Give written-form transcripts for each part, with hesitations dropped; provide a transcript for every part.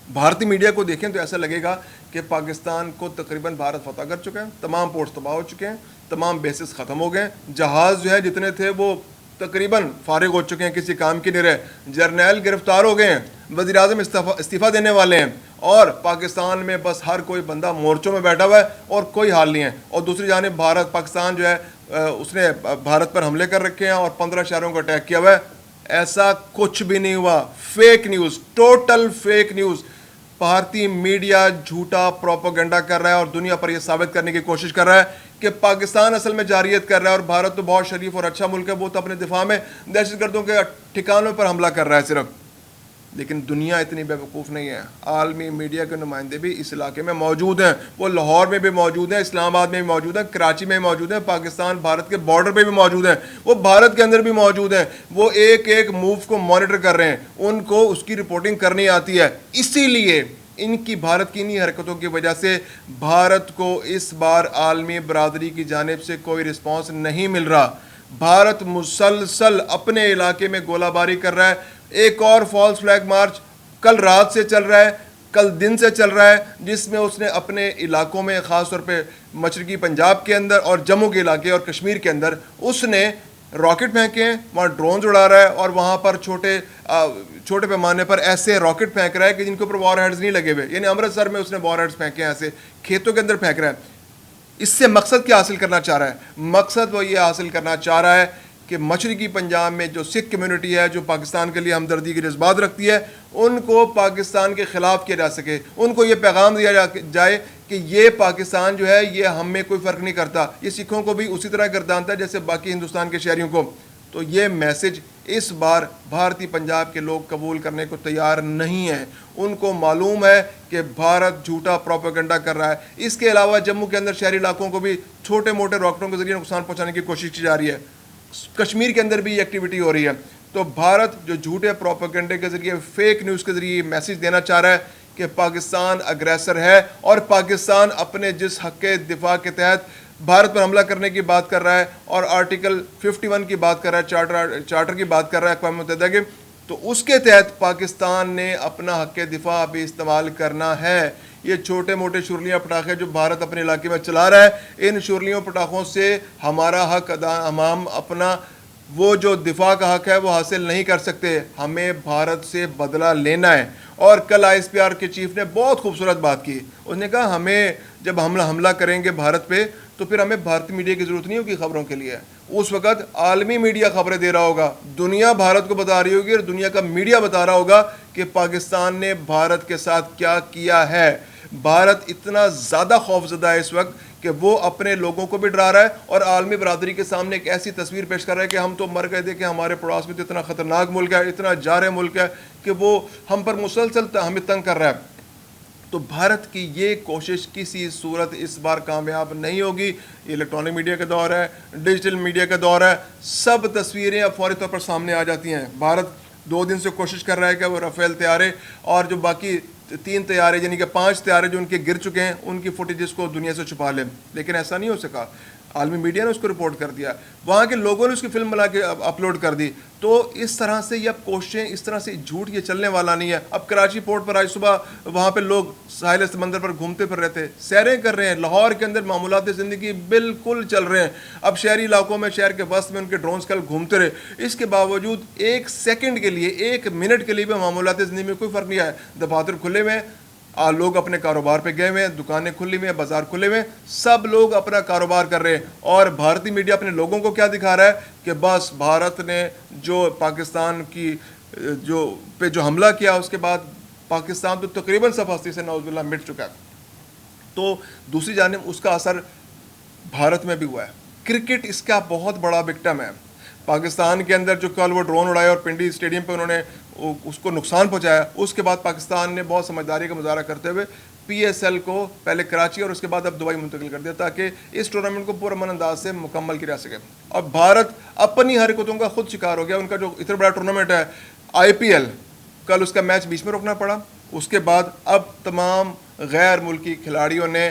بھارتی میڈیا کو دیکھیں تو ایسا لگے گا کہ پاکستان کو تقریباً بھارت فتح کر چکا ہے, تمام پورٹس تباہ ہو چکے ہیں, تمام بیسز ختم ہو گئے, جہاز جو ہے جتنے تھے وہ تقریباً فارغ ہو چکے ہیں, کسی کام کی نہیں رہے, جرنیل گرفتار ہو گئے ہیں, وزیر اعظم استعفیٰ دینے والے ہیں, اور پاکستان میں بس ہر کوئی بندہ مورچوں میں بیٹھا ہوا ہے اور کوئی حال نہیں ہے. اور دوسری جانب پاکستان جو ہے اس نے بھارت پر حملے کر رکھے ہیں اور 15 شہروں کو اٹیک کیا ہوا ہے. ایسا کچھ بھی نہیں ہوا, fake news, total fake news. بھارتی میڈیا جھوٹا پروپیگنڈا کر رہا ہے اور دنیا پر یہ ثابت کرنے کی کوشش کر رہا ہے کہ پاکستان اصل میں جارحیت کر رہا ہے اور بھارت تو بہت شریف اور اچھا ملک ہے, وہ تو اپنے دفاع میں دہشت گردوں کے ٹھکانوں پر حملہ کر رہا ہے صرف. لیکن دنیا اتنی بے وقوف نہیں ہے. عالمی میڈیا کے نمائندے بھی اس علاقے میں موجود ہیں, وہ لاہور میں بھی موجود ہیں, اسلام آباد میں بھی موجود ہیں, کراچی میں بھی موجود ہیں, پاکستان بھارت کے بارڈر پہ بھی موجود ہیں, وہ بھارت کے اندر بھی موجود ہیں, وہ ایک ایک موو کو مانیٹر کر رہے ہیں, ان کو اس کی رپورٹنگ کرنی آتی ہے. اسی لیے ان کی بھارت کی انہی حرکتوں کی وجہ سے بھارت کو اس بار عالمی برادری کی جانب سے کوئی رسپانس نہیں مل رہا. بھارت مسلسل اپنے علاقے میں گولہ باری کر رہا ہے. ایک اور فالس فلیگ مارچ کل رات سے چل رہا ہے, کل دن سے چل رہا ہے, جس میں اس نے اپنے علاقوں میں خاص طور پہ مشرقی پنجاب کے اندر اور جموں کے علاقے اور کشمیر کے اندر اس نے راکٹ پھینکے ہیں, وہاں ڈرونز اڑا رہا ہے اور وہاں پر چھوٹے پیمانے پر ایسے راکٹ پھینک رہا ہے کہ جن کے اوپر وار ہیڈز نہیں لگے ہوئے. یعنی امرتسر میں اس نے وار ہیڈز پھینکے ہیں, ایسے کھیتوں کے اندر پھینک رہا ہے. اس سے مقصد کیا حاصل کرنا چاہ رہا ہے؟ مقصد وہ یہ حاصل کرنا چاہ رہا ہے کہ مشرقی پنجاب میں جو سکھ کمیونٹی ہے, جو پاکستان کے لیے ہمدردی کے جذبات رکھتی ہے, ان کو پاکستان کے خلاف کیا جا سکے, ان کو یہ پیغام دیا جائے کہ یہ پاکستان جو ہے یہ ہم میں کوئی فرق نہیں کرتا, یہ سکھوں کو بھی اسی طرح گردانتا ہے جیسے باقی ہندوستان کے شہریوں کو. تو یہ میسج اس بار بھارتی پنجاب کے لوگ قبول کرنے کو تیار نہیں ہیں. ان کو معلوم ہے کہ بھارت جھوٹا پروپیگنڈا کر رہا ہے. اس کے علاوہ جموں کے اندر شہری علاقوں کو بھی چھوٹے موٹے راکٹوں کے ذریعے نقصان پہنچانے کی کوشش کی جا رہی ہے. کشمیر کے اندر بھی یہ ایکٹیویٹی ہو رہی ہے. تو بھارت جو جھوٹے پروپیگنڈے کے ذریعے, فیک نیوز کے ذریعے میسج دینا چاہ رہا ہے کہ پاکستان اگریسر ہے, اور پاکستان اپنے جس حق کے دفاع کے تحت بھارت پر حملہ کرنے کی بات کر رہا ہے اور آرٹیکل 51 کی بات کر رہا ہے, چارٹر کی بات کر رہا ہے اقوام متحدہ کے, تو اس کے تحت پاکستان نے اپنا حق دفاع بھی استعمال کرنا ہے. یہ چھوٹے موٹے شرلیاں پٹاخے جو بھارت اپنے علاقے میں چلا رہا ہے, ان شرلیوں پٹاخوں سے ہمارا حق ہم اپنا وہ جو دفاع کا حق ہے وہ حاصل نہیں کر سکتے. ہمیں بھارت سے بدلہ لینا ہے. اور کل آئی ایس پی آر کے چیف نے بہت خوبصورت بات کی. اس نے کہا ہمیں جب حملہ کریں گے بھارت پہ تو پھر ہمیں بھارتی میڈیا کی ضرورت نہیں ہوگی خبروں کے لیے. اس وقت عالمی میڈیا خبریں دے رہا ہوگا, دنیا بھارت کو بتا رہی ہوگی اور دنیا کا میڈیا بتا رہا ہوگا کہ پاکستان نے بھارت کے ساتھ کیا کیا ہے. بھارت اتنا زیادہ خوفزدہ ہے اس وقت کہ وہ اپنے لوگوں کو بھی ڈرا رہا ہے اور عالمی برادری کے سامنے ایک ایسی تصویر پیش کر رہا ہے کہ ہم تو مر گئے تھے, کہ ہمارے پڑوس میں تو اتنا خطرناک ملک ہے, اتنا جارح ملک ہے کہ وہ ہم پر مسلسل ہمیں تنگ کر رہا ہے. تو بھارت کی یہ کوشش کسی صورت اس بار کامیاب نہیں ہوگی. یہ الیکٹرانک میڈیا کا دور ہے, ڈیجیٹل میڈیا کا دور ہے, سب تصویریں اب فوری طور پر سامنے آ جاتی ہیں. بھارت 2 دن سے کوشش کر رہا ہے کہ وہ رافیل طیارے اور جو باقی 3 طیارے یعنی کہ 5 طیارے جو ان کے گر چکے ہیں ان کی فوٹیجز کو دنیا سے چھپا لیں, لیکن ایسا نہیں ہو سکا. عالمی میڈیا نے اس کو رپورٹ کر دیا, وہاں کے لوگوں نے اس کی فلم بنا کے اپلوڈ کر دی. تو اس طرح سے یہ اب کوششیں, اس طرح سے جھوٹ یہ چلنے والا نہیں ہے. اب کراچی پورٹ پر آج صبح وہاں پہ لوگ ساحل سمندر پر گھومتے پھر رہے تھے, سیریں کر رہے ہیں. لاہور کے اندر معمولات زندگی بالکل چل رہے ہیں. اب شہری علاقوں میں, شہر کے وسط میں ان کے ڈرونز کل گھومتے رہے. اس کے باوجود 1 سیکنڈ کے لیے, 1 منٹ کے لیے بھی معمولات زندگی میں کوئی فرق نہیں آیا. دفاتر کھلے ہوئے ہیں, لوگ اپنے کاروبار پہ گئے ہوئے ہیں, دکانیں کھلی ہوئی ہیں, بازار کھلے ہوئے ہیں, سب لوگ اپنا کاروبار کر رہے ہیں. اور بھارتی میڈیا اپنے لوگوں کو کیا دکھا رہا ہے کہ بس بھارت نے جو پاکستان کی جو حملہ کیا اس کے بعد پاکستان تو تقریباً سب ہستی سے نعوذ باللہ مٹ چکا ہے. تو دوسری جانب اس کا اثر بھارت میں بھی ہوا ہے. کرکٹ اس کا بہت بڑا وکٹم ہے. پاکستان کے اندر جو کل وہ ڈرون اڑائے اور پنڈی اسٹیڈیم پہ انہوں نے اس کو نقصان پہنچایا, اس کے بعد پاکستان نے بہت سمجھداری کا مظاہرہ کرتے ہوئے پی ایس ایل کو پہلے کراچی اور اس کے بعد اب دبئی منتقل کر دیا تاکہ اس ٹورنامنٹ کو پرامن انداز سے مکمل کیا جا سکے. اور بھارت اپنی حرکتوں کا خود شکار ہو گیا. ان کا جو اتنا بڑا ٹورنامنٹ ہے آئی پی ایل, کل اس کا میچ بیچ میں روکنا پڑا. اس کے بعد اب تمام غیر ملکی کھلاڑیوں نے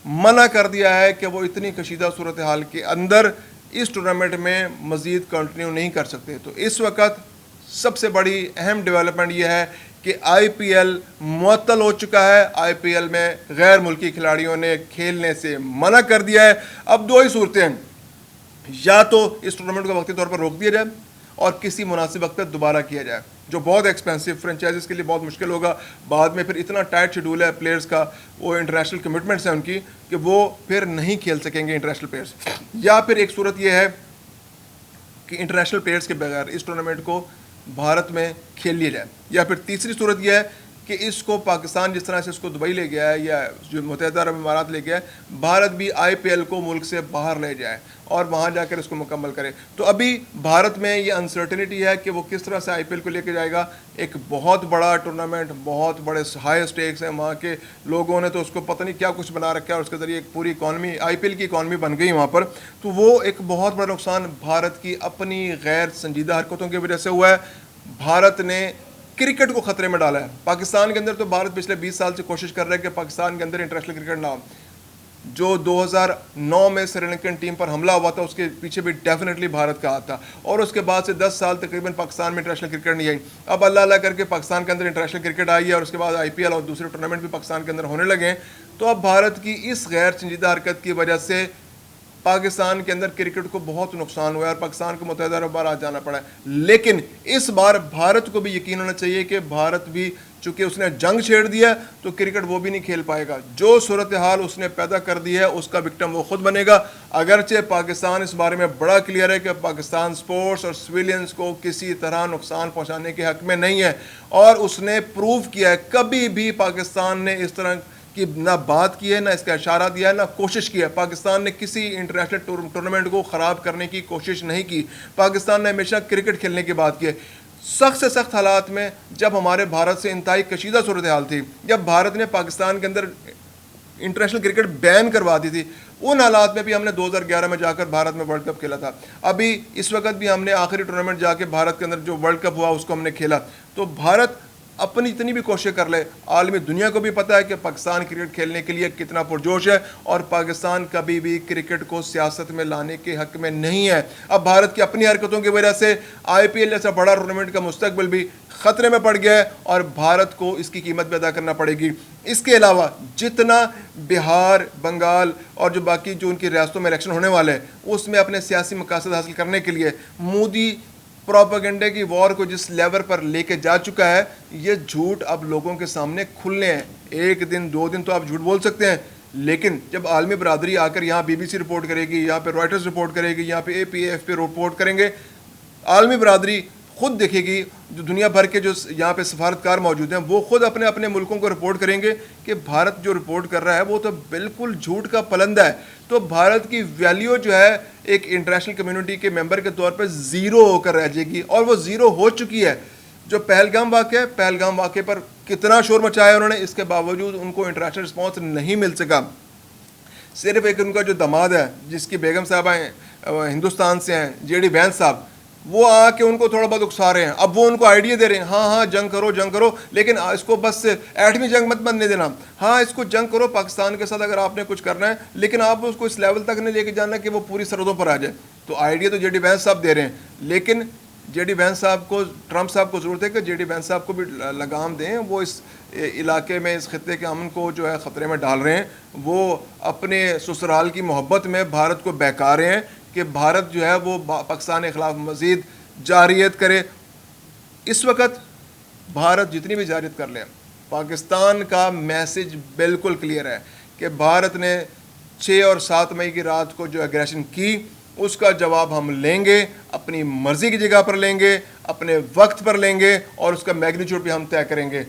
منع کر دیا ہے کہ وہ اتنی کشیدہ صورتحال کے اندر اس ٹورنامنٹ میں مزید کنٹینیو نہیں کر سکتے. تو اس وقت سب سے بڑی اہم ڈیولپمنٹ یہ ہے کہ کہ آئی پی ایل معطل ہو چکا ہے, آئی پی ایل میں غیر ملکی کھلاڑیوں نے کھیلنے سے منع کر دیا ہے. اب دو ہی صورتیں ہیں, یا تو اس ٹورنامنٹ کو وقتی طور پر روک دیا جائے اور کسی مناسب وقت پہ دوبارہ کیا جائے, جو بہت ایکسپینسو فرنچائزز کے لیے بہت مشکل ہوگا. بعد میں پھر اتنا ٹائٹ شیڈول ہے پلیئرز کا, وہ انٹرنیشنل کمٹمنٹس ہیں ان کی, کہ وہ پھر نہیں کھیل سکیں گے انٹرنیشنل پلیئرز. یا پھر ایک صورت یہ ہے کہ انٹرنیشنل پلیئرز کے بغیر اس ٹورنامنٹ کو بھارت میں کھیل لیا جائے. یا پھر تیسری صورت یہ ہے کہ اس کو پاکستان جس طرح سے اس کو دبئی لے گیا ہے یا جو متحدہ عرب امارات لے گیا ہے, بھارت بھی آئی پی ایل کو ملک سے باہر لے جائے اور وہاں جا کر اس کو مکمل کرے. تو ابھی بھارت میں یہ انسرٹنٹی ہے کہ وہ کس طرح سے آئی پی ایل کو لے کے جائے گا. ایک بہت بڑا ٹورنامنٹ, بہت بڑے ہائی اسٹیکس ہیں, وہاں کے لوگوں نے تو اس کو پتہ نہیں کیا کچھ بنا رکھا ہے, اور اس کے ذریعے ایک پوری اکانومی, آئی پی ایل کی اکانومی بن گئی وہاں پر. تو وہ ایک بہت بڑا نقصان بھارت کی اپنی غیر سنجیدہ حرکتوں کی وجہ سے ہوا ہے. بھارت نے کرکٹ کو خطرے میں ڈالا ہے. پاکستان کے اندر تو بھارت پچھلے 20 سال سے کوشش کر رہا ہے کہ پاکستان کے اندر انٹرنیشنل کرکٹ نہ ہو. جو 2009 میں سری لنکن ٹیم پر حملہ ہوا تھا اس کے پیچھے بھی ڈیفینیٹلی بھارت کا ہاتھ تھا, اور اس کے بعد سے 10 سال تقریباً پاکستان میں انٹرنیشنل کرکٹ نہیں آئی. اب اللہ اللہ کر کے پاکستان کے اندر انٹرنیشنل کرکٹ آئی ہے, اور اس کے بعد آئی پی ایل اور دوسرے ٹورنامنٹ بھی پاکستان کے اندر ہونے لگے ہیں. تو اب بھارت کی اس غیر سنجیدہ حرکت کی وجہ سے پاکستان کے اندر کرکٹ کو بہت نقصان ہوا ہے, اور پاکستان کو متحدہ عرب امارات جانا پڑا ہے. لیکن اس بار بھارت کو بھی یقین ہونا چاہیے کہ بھارت بھی چونکہ اس نے جنگ چھیڑ دیا تو کرکٹ وہ بھی نہیں کھیل پائے گا. جو صورتحال اس نے پیدا کر دی ہے اس کا وکٹم وہ خود بنے گا. اگرچہ پاکستان اس بارے میں بڑا کلیئر ہے کہ پاکستان سپورٹس اور سویلینز کو کسی طرح نقصان پہنچانے کے حق میں نہیں ہے, اور اس نے پروو کیا ہے. کبھی بھی پاکستان نے اس طرح کی نہ بات کی ہے, نہ اس کا اشارہ دیا ہے, نہ کوشش کی ہے. پاکستان نے کسی انٹرنیشنل ٹورنامنٹ کو خراب کرنے کی کوشش نہیں کی. پاکستان نے ہمیشہ کرکٹ کھیلنے کی بات کی ہے. سخت سے سخت حالات میں جب ہمارے بھارت سے انتہائی کشیدہ صورتحال تھی, جب بھارت نے پاکستان کے اندر انٹرنیشنل کرکٹ بین کروا دی تھی, ان حالات میں بھی ہم نے 2011 میں جا کر بھارت میں ورلڈ کپ کھیلا تھا. ابھی اس وقت بھی ہم نے آخری ٹورنامنٹ جا کے بھارت کے اندر جو ورلڈ کپ ہوا اس کو ہم نے کھیلا. تو بھارت اپنی اتنی بھی کوشش کر لے, عالمی دنیا کو بھی پتہ ہے کہ پاکستان کرکٹ کھیلنے کے لیے کتنا پرجوش ہے, اور پاکستان کبھی بھی کرکٹ کو سیاست میں لانے کے حق میں نہیں ہے. اب بھارت کی اپنی حرکتوں کی وجہ سے آئی پی ایل جیسا بڑا ٹورنامنٹ کا مستقبل بھی خطرے میں پڑ گیا ہے, اور بھارت کو اس کی قیمت بھی ادا کرنا پڑے گی. اس کے علاوہ جتنا بہار, بنگال اور جو باقی جو ان کی ریاستوں میں الیکشن ہونے والے ہیں, اس میں اپنے سیاسی مقاصد حاصل کرنے کے لیے مودی پروپیگنڈے کی وار کو جس لیول پر لے کے جا چکا ہے, یہ جھوٹ اب لوگوں کے سامنے کھلنے ہیں. ایک دن 2 دن تو آپ جھوٹ بول سکتے ہیں, لیکن جب عالمی برادری آ کر یہاں بی بی سی رپورٹ کرے گی, یہاں پہ رائٹرز رپورٹ کرے گی, یہاں پہ اے پی ایف پہ رپورٹ کریں گے, عالمی برادری خود دیکھے گی, جو دنیا بھر کے جو یہاں پہ سفارتکار موجود ہیں وہ خود اپنے اپنے ملکوں کو رپورٹ کریں گے کہ بھارت جو رپورٹ کر رہا ہے وہ تو بالکل جھوٹ کا پلندہ ہے. تو بھارت کی ویلیو جو ہے ایک انٹرنیشنل کمیونٹی کے ممبر کے طور پہ زیرو ہو کر رہ جائے گی, اور وہ زیرو ہو چکی ہے. جو پہلگام واقعہ ہے, پہلگام واقعے پر کتنا شور مچایا انہوں نے, اس کے باوجود ان کو انٹرنیشنل رسپانس نہیں مل سکا. صرف ایک ان کا جو داماد ہے جس کی بیگم صاحبہ ہیں ہندوستان سے ہیں, جے ڈی وینس صاحب, وہ آ کے ان کو تھوڑا بہت اکسا رہے ہیں. اب وہ ان کو آئیڈیا دے رہے ہیں, ہاں جنگ کرو, لیکن اس کو بس ایٹمی جنگ مت بننے دینا. ہاں اس کو جنگ کرو پاکستان کے ساتھ اگر آپ نے کچھ کرنا ہے, لیکن آپ اس کو اس لیول تک نہیں لے کے جانا کہ وہ پوری سرحدوں پر آ جائے. تو آئیڈیا تو جے ڈی وینس صاحب دے رہے ہیں, لیکن جے ڈی وینس صاحب کو, ٹرمپ صاحب کو ضرورت ہے کہ جے ڈی وینس صاحب کو بھی لگام دیں. وہ اس علاقے میں, اس خطے کے امن کو جو ہے خطرے میں ڈال رہے ہیں. وہ اپنے سسرال کی محبت میں بھارت کو بہکا رہے ہیں کہ بھارت جو ہے وہ پاکستان کے خلاف مزید جارحیت کرے. اس وقت بھارت جتنی بھی جارحیت کر لیں, پاکستان کا میسج بالکل کلیئر ہے کہ بھارت نے 6 اور 7 مئی کی رات کو جو ایگریشن کی اس کا جواب ہم لیں گے, اپنی مرضی کی جگہ پر لیں گے, اپنے وقت پر لیں گے, اور اس کا میگنیچیوڈ بھی ہم طے کریں گے.